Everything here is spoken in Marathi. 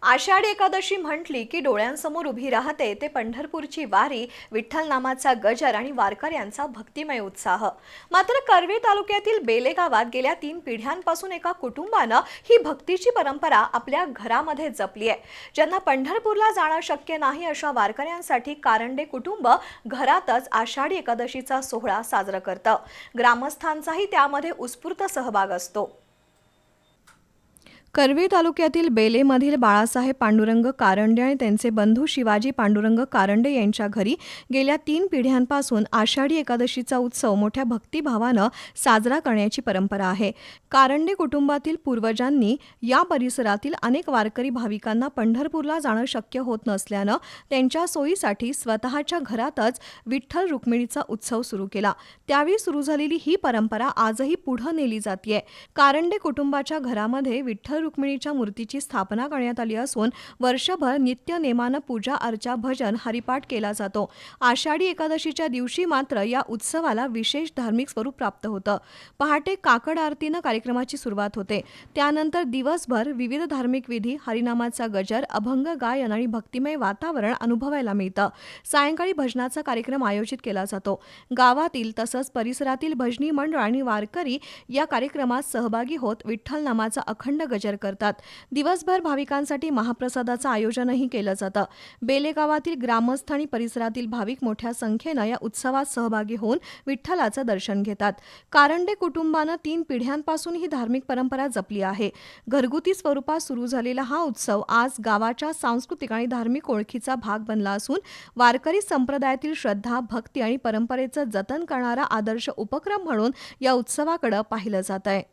आषाढी एकादशी म्हटली की डोळ्यांसमोर उभी राहते ते पंढरपूरची वारी, विठ्ठल नामाचा गजर आणि वारकऱ्यांचा भक्तिमय उत्साह। मात्र करवीर तालुक्यातील बेले गावात गेल्या 3 पिढ्यांपासून एका कुटुंबानं ही भक्तीची परंपरा आपल्या घरामध्ये जपली आहे। ज्यांना पंढरपूरला जाणं शक्य नाही अशा वारकऱ्यांसाठी कारंडे कुटुंब घरातच आषाढी एकादशीचा सोहळा साजरा करतं। ग्रामस्थांचाही त्यामध्ये उत्स्फूर्त सहभाग असतो। करवीर तालुक्यातील बेलेमधील बाळासाहेब पांडुरंग कारंडे आणि त्यांचे बंधू शिवाजी पांडुरंग कारंडे यांच्या घरी गेल्या 3 पिढ्यांपासून आषाढी एकादशीचा उत्सव मोठ्या भक्तिभावानं साजरा करण्याची परंपरा आहे। कारंडे कुटुंबातील पूर्वजांनी या परिसरातील अनेक वारकरी भाविकांना पंढरपूरला जाणं शक्य होत नसल्यानं त्यांच्या सोयीसाठी स्वतःच्या घरातच विठ्ठल रुक्मिणीचा उत्सव सुरू केला। त्यावेळी सुरू झालेली ही परंपरा आजही पुढे नेली जाते। कारंडे कुटुंबाच्या घरामध्ये विठ्ठल रुक्मिणीच्या मूर्तीची स्थापना करण्यात आली असून वर्षभर नित्य नेमानं पूजा अर्चा भजन हरिपाठ केला जातो। आषाढी एकादशीच्या दिवशी मात्र या उत्सवाला विशेष धार्मिक स्वरूप प्राप्त होतं। पहाटे काकड आरतीनं कार्यक्रमाची सुरुवात होते। त्यानंतर दिवसभर विविध धार्मिक विधी, हरिनामाचा गजर, अभंग गायन आणि भक्तिमय वातावरण अनुभवायला मिळतं। सायंकाळी भजनाचा कार्यक्रम आयोजित केला जातो। गावातील तसंच परिसरातील भजनी मंडळ आणि वारकरी या कार्यक्रमात सहभागी होत विठ्ठल नामाचा अखंड गजर करतात। दिवसभर भाविकांसाठी महाप्रसादाचं आयोजनही केलं जातं। बेले गावातील ग्रामस्थ आणि परिसरातील भाविक मोठ्या संख्येनं या उत्सवात सहभागी होऊन विठ्ठलाचं दर्शन घेतात। कारंडे कुटुंबानं 3 पिढ्यांपासून ही धार्मिक परंपरा जपली आहे। घरगुती स्वरूपात सुरू झालेला हा उत्सव आज गावाच्या सांस्कृतिक आणि धार्मिक ओळखीचा भाग बनला असून वारकरी संप्रदायातील श्रद्धा, भक्ती आणि परंपरेचं जतन करणारा आदर्श उपक्रम म्हणून या उत्सवाकडे पाहिलं जात आहे।